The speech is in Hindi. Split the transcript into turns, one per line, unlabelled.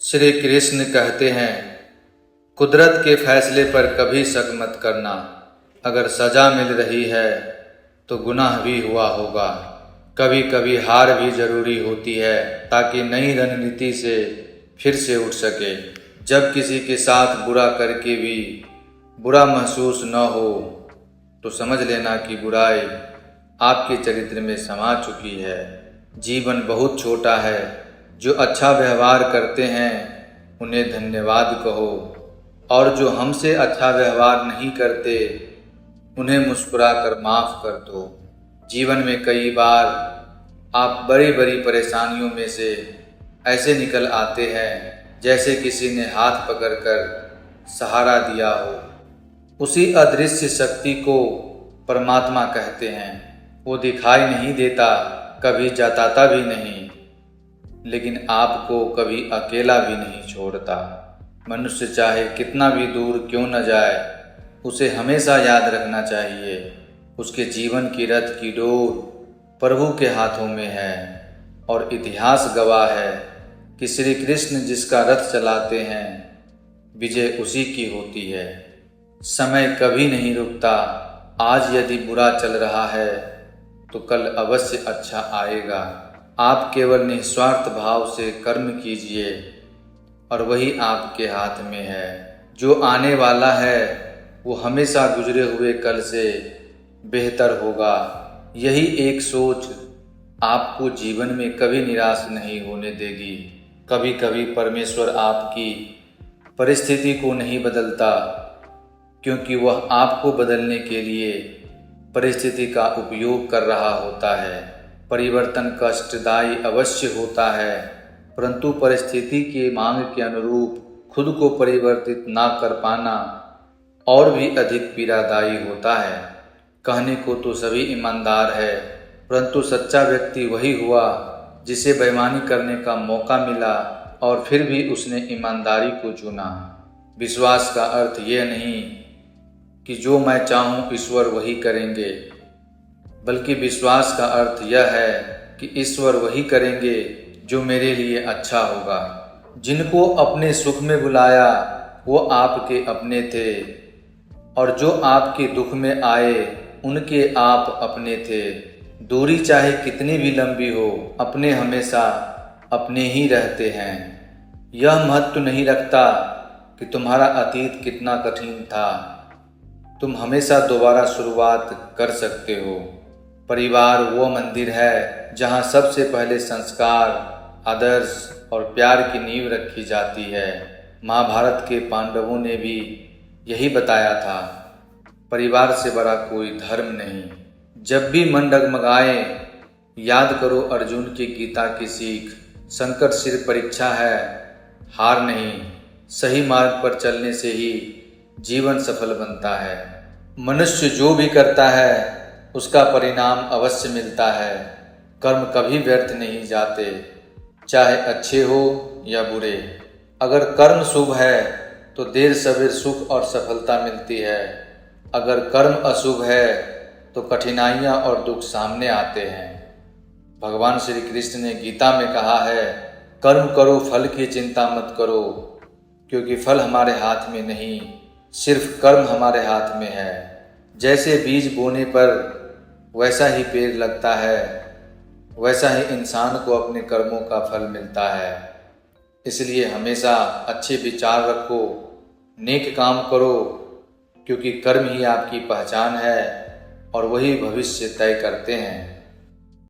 श्री कृष्ण कहते हैं, कुदरत के फैसले पर कभी शक मत करना। अगर सज़ा मिल रही है तो गुनाह भी हुआ होगा। कभी कभी हार भी ज़रूरी होती है ताकि नई रणनीति से फिर से उठ सके। जब किसी के साथ बुरा करके भी बुरा महसूस न हो तो समझ लेना कि बुराई आपके चरित्र में समा चुकी है। जीवन बहुत छोटा है। जो अच्छा व्यवहार करते हैं उन्हें धन्यवाद कहो, और जो हमसे अच्छा व्यवहार नहीं करते उन्हें मुस्कुरा कर माफ़ कर दो। जीवन में कई बार आप बड़ी बड़ी परेशानियों में से ऐसे निकल आते हैं जैसे किसी ने हाथ पकड़कर सहारा दिया हो। उसी अदृश्य शक्ति को परमात्मा कहते हैं। वो दिखाई नहीं देता, कभी जताता भी नहीं, लेकिन आपको कभी अकेला भी नहीं छोड़ता। मनुष्य चाहे कितना भी दूर क्यों न जाए, उसे हमेशा याद रखना चाहिए, उसके जीवन की रथ की डोर प्रभु के हाथों में है। और इतिहास गवाह है कि श्री कृष्ण जिसका रथ चलाते हैं विजय उसी की होती है। समय कभी नहीं रुकता। आज यदि बुरा चल रहा है तो कल अवश्य अच्छा आएगा। आप केवल निस्वार्थ भाव से कर्म कीजिए और वही आपके हाथ में है। जो आने वाला है वो हमेशा गुजरे हुए कल से बेहतर होगा। यही एक सोच आपको जीवन में कभी निराश नहीं होने देगी। कभी कभी परमेश्वर आपकी परिस्थिति को नहीं बदलता, क्योंकि वह आपको बदलने के लिए परिस्थिति का उपयोग कर रहा होता है। परिवर्तन कष्टदायी अवश्य होता है, परंतु परिस्थिति की मांग के अनुरूप खुद को परिवर्तित ना कर पाना और भी अधिक पीड़ादायी होता है। कहने को तो सभी ईमानदार है, परंतु सच्चा व्यक्ति वही हुआ जिसे बेईमानी करने का मौका मिला और फिर भी उसने ईमानदारी को चुना। विश्वास का अर्थ यह नहीं कि जो मैं चाहूँ ईश्वर वही करेंगे, बल्कि विश्वास का अर्थ यह है कि ईश्वर वही करेंगे जो मेरे लिए अच्छा होगा। जिनको अपने सुख में बुलाया वो आपके अपने थे, और जो आपके दुख में आए उनके आप अपने थे। दूरी चाहे कितनी भी लंबी हो, अपने हमेशा अपने ही रहते हैं। यह महत्व नहीं रखता कि तुम्हारा अतीत कितना कठिन था, तुम हमेशा दोबारा शुरुआत कर सकते हो। परिवार वो मंदिर है जहाँ सबसे पहले संस्कार, आदर्श और प्यार की नींव रखी जाती है। महाभारत के पांडवों ने भी यही बताया था, परिवार से बड़ा कोई धर्म नहीं। जब भी मन डगमगाए याद करो अर्जुन की गीता की सीख। संकट सिर्फ परीक्षा है, हार नहीं। सही मार्ग पर चलने से ही जीवन सफल बनता है। मनुष्य जो भी करता है उसका परिणाम अवश्य मिलता है। कर्म कभी व्यर्थ नहीं जाते, चाहे अच्छे हो या बुरे। अगर कर्म शुभ है तो देर सवेर सुख और सफलता मिलती है। अगर कर्म अशुभ है तो कठिनाइयाँ और दुख सामने आते हैं। भगवान श्री कृष्ण ने गीता में कहा है, कर्म करो फल की चिंता मत करो, क्योंकि फल हमारे हाथ में नहीं, सिर्फ कर्म हमारे हाथ में है। जैसे बीज बोने पर वैसा ही पेड़ लगता है, वैसा ही इंसान को अपने कर्मों का फल मिलता है। इसलिए हमेशा अच्छे विचार रखो, नेक काम करो, क्योंकि कर्म ही आपकी पहचान है और वही भविष्य तय करते हैं।